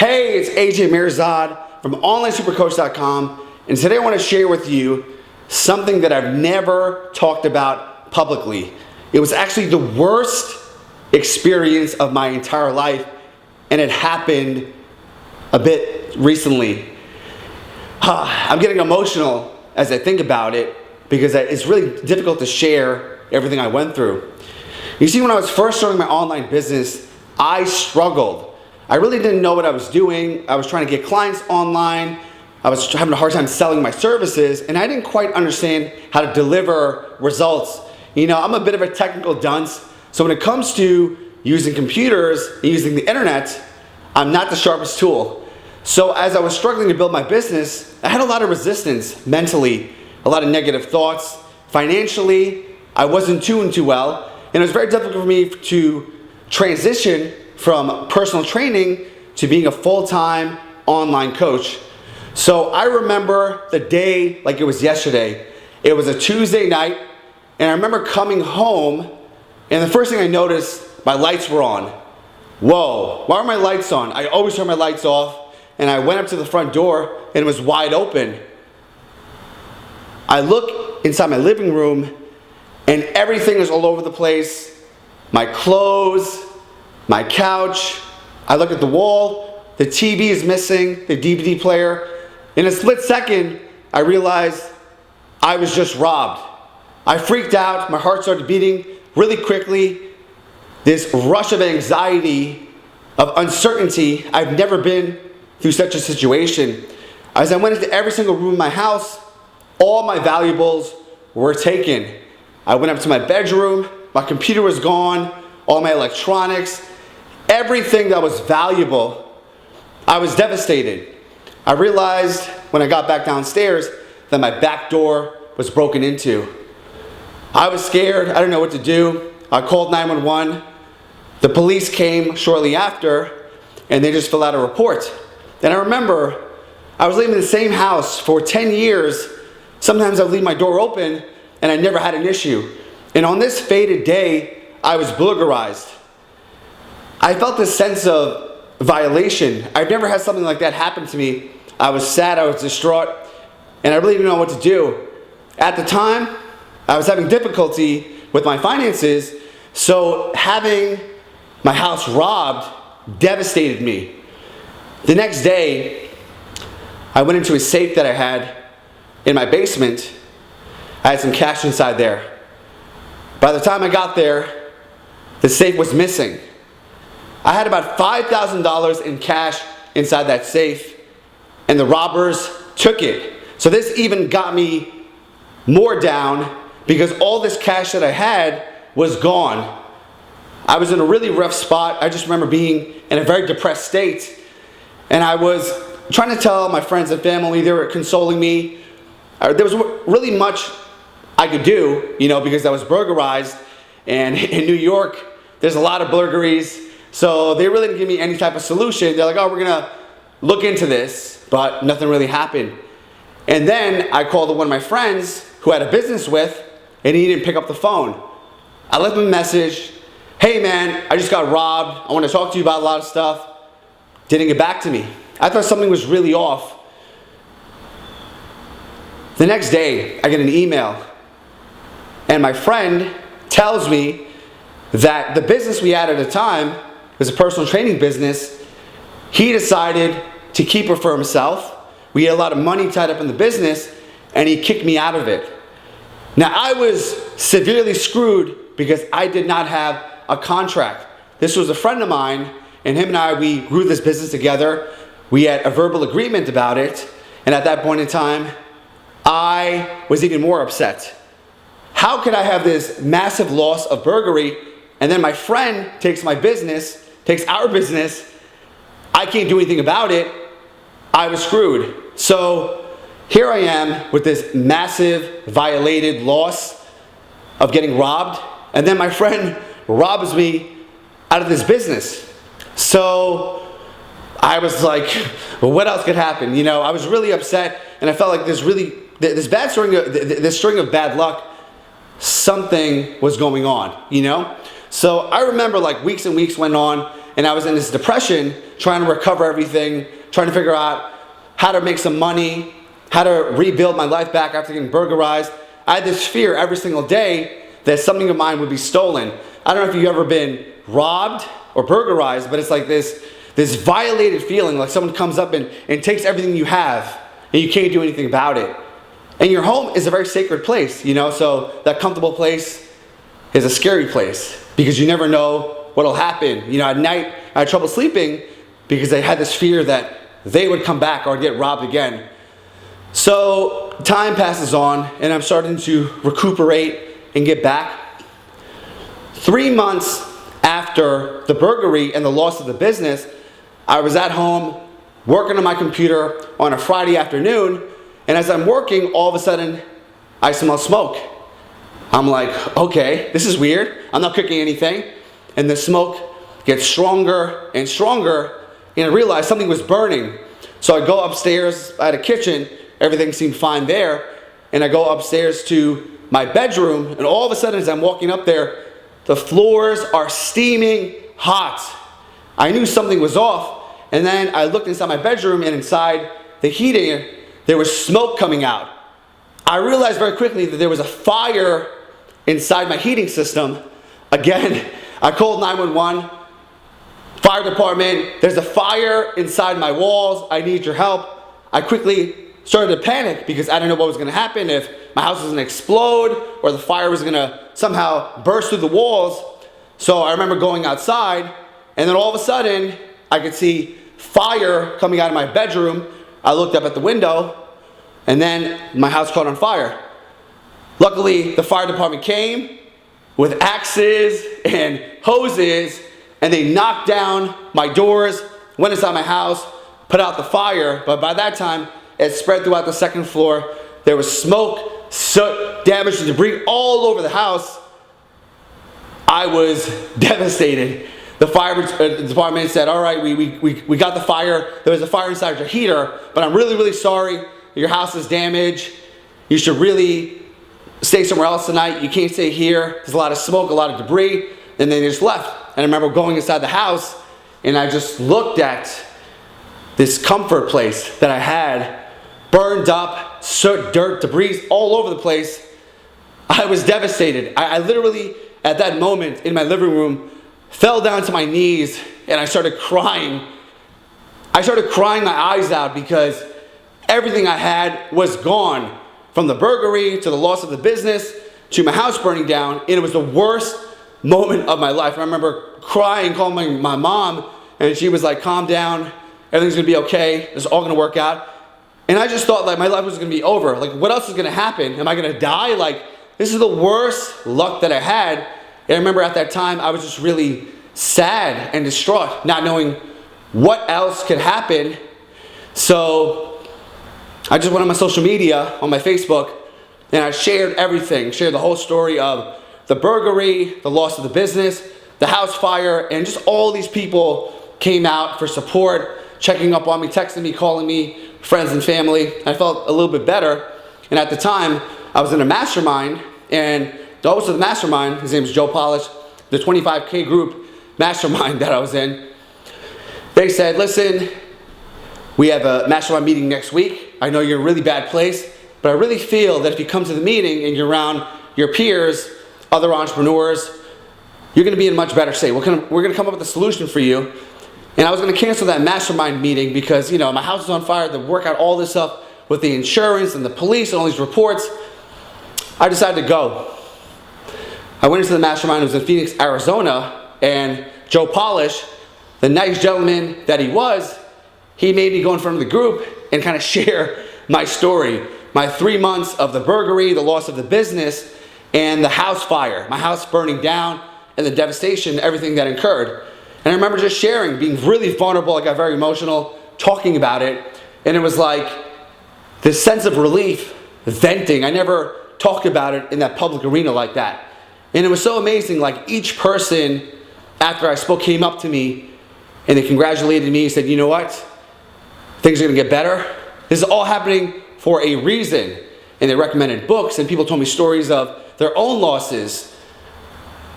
Hey, it's AJ Mirzad from OnlineSuperCoach.com, and today I want to share with you something that I've never talked about publicly. It was actually the worst experience of my entire life, and it happened a bit recently. I'm getting emotional as I think about it because it's really difficult to share everything I went through. You see, when I was first starting my online business, I struggled. I really didn't know what I was doing. I was trying to get clients online. I was having a hard time selling my services, and I didn't quite understand how to deliver results. You know, I'm a bit of a technical dunce, so when it comes to using computers and using the internet, I'm not the sharpest tool. So as I was struggling to build my business, I had a lot of resistance mentally, a lot of negative thoughts. Financially, I wasn't doing too well, and it was very difficult for me to transition from personal training to being a full-time online coach. So I remember the day like it was yesterday. It was a Tuesday night, and I remember coming home, and the first thing I noticed, my lights were on. Whoa, why are my lights on? I always turn my lights off, and I went up to the front door, and it was wide open. I look inside my living room, and everything is all over the place. My clothes, my couch. I look at the wall, the TV is missing, the DVD player. In a split second, I realized I was just robbed. I freaked out, my heart started beating really quickly. This rush of anxiety, of uncertainty, I've never been through such a situation. As I went into every single room in my house, all my valuables were taken. I went up to my bedroom, my computer was gone, all my electronics, everything that was valuable. I was devastated. I realized when I got back downstairs that my back door was broken into. I was scared. I didn't know what to do. I called 911. The police came shortly after, and they just filled out a report. And I remember I was living in the same house for 10 years. Sometimes I would leave my door open, and I never had an issue. And on this fated day, I was burglarized. I felt this sense of violation. I've never had something like that happen to me. I was sad, I was distraught, and I really didn't know what to do. At the time, I was having difficulty with my finances, so having my house robbed devastated me. The next day, I went into a safe that I had in my basement. I had some cash inside there. By the time I got there, the safe was missing. I had about $5,000 in cash inside that safe, and the robbers took it. So this even got me more down because all this cash that I had was gone. I was in a really rough spot. I just remember being in a very depressed state, and I was trying to tell my friends and family. They were consoling me. There was really much I could do, because I was burglarized, and in New York, there's a lot of burglaries. So they really didn't give me any type of solution. They're like, oh, we're gonna look into this, but nothing really happened. And then I called one of my friends who I had a business with, and he didn't pick up the phone. I left him a message. Hey man, I just got robbed. I want to talk to you about a lot of stuff. Didn't get back to me. I thought something was really off. The next day, I get an email, and my friend tells me that the business we had at the time was a personal training business. He decided to keep her for himself. We had a lot of money tied up in the business, and he kicked me out of it. Now, I was severely screwed because I did not have a contract. This was a friend of mine, and him and I, we grew this business together. We had a verbal agreement about it, and at that point in time, I was even more upset. How could I have this massive loss of burglary, and then my friend takes my business, takes our business, I can't do anything about it? I was screwed. So here I am with this massive violated loss of getting robbed, and then my friend robs me out of this business. So I was like, well, what else could happen? I was really upset, and I felt like this string of bad luck, something was going on, So I remember like weeks and weeks went on, and I was in this depression, trying to recover everything, trying to figure out how to make some money, how to rebuild my life back after getting burglarized. I had this fear every single day that something of mine would be stolen. I don't know if you've ever been robbed or burglarized, but it's like this violated feeling, like someone comes up and takes everything you have and you can't do anything about it. And your home is a very sacred place, so that comfortable place is a scary place because you never know what'll happen. At night I had trouble sleeping because I had this fear that they would come back or I'd get robbed again. So time passes on and I'm starting to recuperate and get back. 3 months after the burglary and the loss of the business, I was at home working on my computer on a Friday afternoon, and as I'm working, all of a sudden I smell smoke. I'm like, okay, this is weird. I'm not cooking anything. And the smoke gets stronger and stronger, and I realized something was burning. So I go upstairs, I had a kitchen, everything seemed fine there, and I go upstairs to my bedroom, and all of a sudden as I'm walking up there, the floors are steaming hot. I knew something was off, and then I looked inside my bedroom, and inside the heating, there was smoke coming out. I realized very quickly that there was a fire inside my heating system. Again, I called 911, fire department, there's a fire inside my walls, I need your help. I quickly started to panic because I didn't know what was going to happen, if my house was going to explode or the fire was going to somehow burst through the walls. So I remember going outside, and then all of a sudden I could see fire coming out of my bedroom. I looked up at the window, and then my house caught on fire. Luckily, the fire department came with axes and hoses, and they knocked down my doors, went inside my house, put out the fire. But by that time, it spread throughout the second floor. There was smoke, soot, damage, and debris all over the house. I was devastated. The fire department said, all right, we got the fire. There was a fire inside your heater, but I'm really, really sorry. Your house is damaged. You should really stay somewhere else tonight. You can't stay here. There's a lot of smoke, a lot of debris. And then they just left. And I remember going inside the house, and I just looked at this comfort place that I had, burned up, soot, dirt, debris all over the place. I was devastated. I literally, at that moment in my living room, fell down to my knees and I started crying. I started crying my eyes out because everything I had was gone. From the burglary to the loss of the business to my house burning down, and it was the worst moment of my life. I remember crying, calling my mom, and she was like, calm down, everything's gonna be okay, it's all gonna work out. And I just thought like my life was gonna be over. Like, what else is gonna happen? Am I gonna die? Like, this is the worst luck that I had. And I remember at that time, I was just really sad and distraught, not knowing what else could happen. So I just went on my social media, on my Facebook, and I shared everything, shared the whole story of the burglary, the loss of the business, the house fire, and just all these people came out for support, checking up on me, texting me, calling me, friends and family. I felt a little bit better. And at the time, I was in a mastermind, and the host of the mastermind, his name is Joe Polish, the 25K group mastermind that I was in, they said, listen, we have a mastermind meeting next week. I know you're in a really bad place, but I really feel that if you come to the meeting and you're around your peers, other entrepreneurs, you're going to be in much better shape. We're going to come up with a solution for you. And I was going to cancel that mastermind meeting because, my house is on fire, to work out all this stuff with the insurance and the police and all these reports. I decided to go. I went into the mastermind. It was in Phoenix, Arizona, and Joe Polish, the nice gentleman that he was, he made me go in front of the group and kind of share my story, my 3 months of the burglary, the loss of the business, and the house fire, my house burning down, and the devastation, everything that occurred. And I remember just sharing, being really vulnerable. I got very emotional, talking about it, and it was like this sense of relief, venting. I never talked about it in that public arena like that. And it was so amazing, like each person after I spoke came up to me and they congratulated me and said, you know what? Things are gonna get better. This is all happening for a reason. And they recommended books, and people told me stories of their own losses.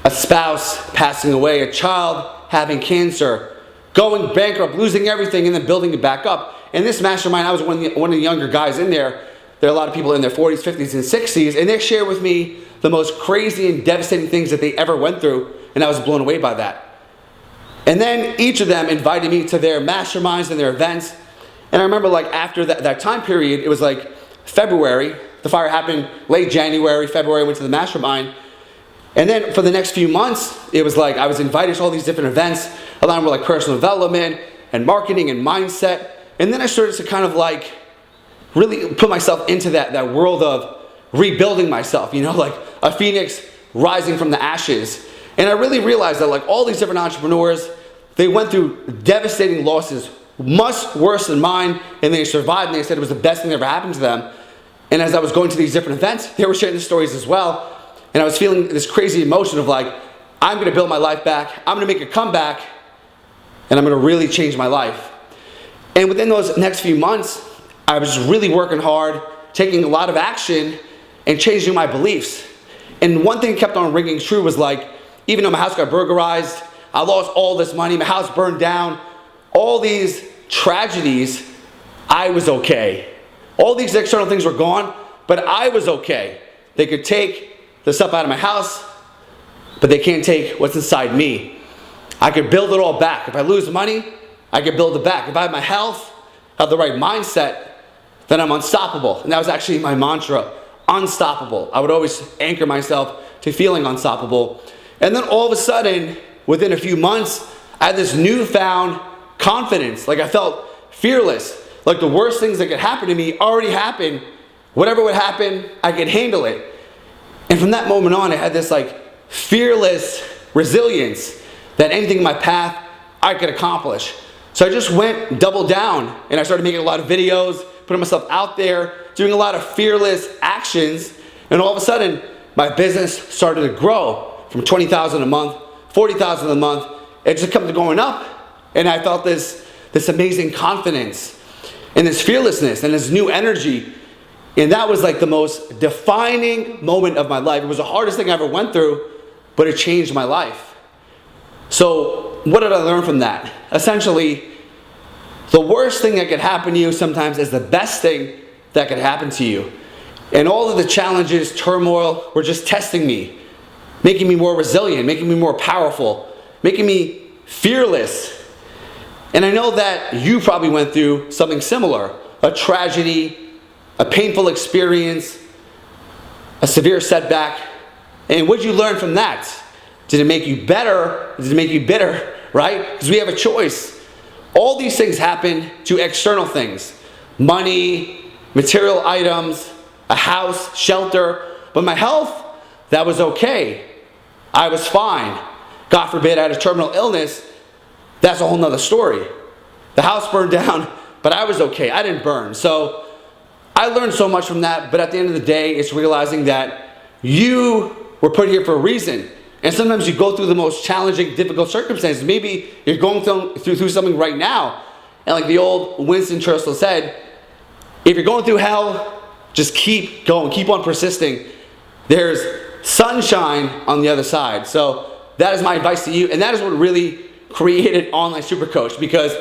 A spouse passing away, a child having cancer, going bankrupt, losing everything, and then building it back up. In this mastermind, I was one of the younger guys in there. There are a lot of people in their 40s, 50s, and 60s, and they shared with me the most crazy and devastating things that they ever went through, and I was blown away by that. And then each of them invited me to their masterminds and their events. And I remember like after that time period, it was like February. The fire happened late January, February, I went to the mastermind. And then for the next few months, it was like I was invited to all these different events. A lot of them were like personal development and marketing and mindset. And then I started to kind of like really put myself into that world of rebuilding myself, like a phoenix rising from the ashes. And I really realized that like all these different entrepreneurs, they went through devastating losses, much worse than mine, and they survived, and they said it was the best thing that ever happened to them. And as I was going to these different events, they were sharing the stories as well. And I was feeling this crazy emotion of like, I'm gonna build my life back, I'm gonna make a comeback, and I'm gonna really change my life. And within those next few months, I was really working hard, taking a lot of action, and changing my beliefs. And one thing kept on ringing true was like, even though my house got burglarized, I lost all this money, my house burned down, all these tragedies, I was okay. All these external things were gone, but I was okay. They could take the stuff out of my house, but they can't take what's inside me. I could build it all back. If I lose money, I could build it back. If I have my health, have the right mindset, then I'm unstoppable. And that was actually my mantra, unstoppable. I would always anchor myself to feeling unstoppable. And then all of a sudden, within a few months, I had this newfound confidence. Like I felt fearless. Like the worst things that could happen to me already happened. Whatever would happen, I could handle it. And from that moment on, I had this like fearless resilience that anything in my path I could accomplish. So I just went double down, and I started making a lot of videos, putting myself out there, doing a lot of fearless actions. And all of a sudden, my business started to grow from $20,000 a month, $40,000 a month. It just kept going up. And I felt this amazing confidence and this fearlessness and this new energy. And that was like the most defining moment of my life. It was the hardest thing I ever went through, but it changed my life. So what did I learn from that? Essentially, the worst thing that could happen to you sometimes is the best thing that could happen to you. And all of the challenges, turmoil, were just testing me, making me more resilient, making me more powerful, making me fearless. And I know that you probably went through something similar, a tragedy, a painful experience, a severe setback. And what did you learn from that? Did it make you better? Did it make you bitter? Right? Because we have a choice. All these things happen to external things. Money, material items, a house, shelter. But my health, that was okay. I was fine. God forbid I had a terminal illness. That's a whole nother story. The house burned down, but I was okay. I didn't burn. So I learned so much from that, but at the end of the day, it's realizing that you were put here for a reason. And sometimes you go through the most challenging, difficult circumstances. Maybe you're going through something right now. And like the old Winston Churchill said, if you're going through hell, just keep going, keep on persisting. There's sunshine on the other side. So that is my advice to you. And that is what really created Online Super Coach, because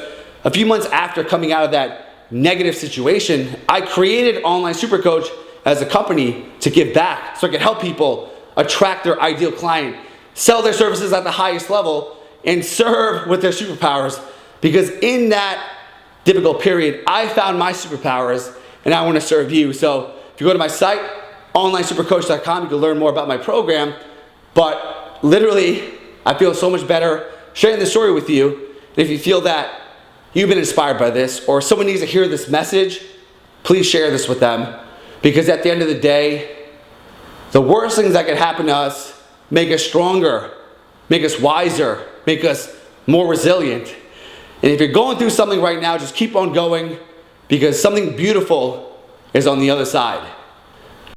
a few months after coming out of that negative situation, I created Online Super Coach as a company to give back so I could help people attract their ideal client, sell their services at the highest level, and serve with their superpowers. Because in that difficult period, I found my superpowers, and I want to serve you. So if you go to my site, onlinesupercoach.com, you can learn more about my program. But literally, I feel so much better sharing this story with you. And if you feel that you've been inspired by this, or someone needs to hear this message, please share this with them. Because at the end of the day, the worst things that could happen to us make us stronger, make us wiser, make us more resilient. And if you're going through something right now, just keep on going, because something beautiful is on the other side.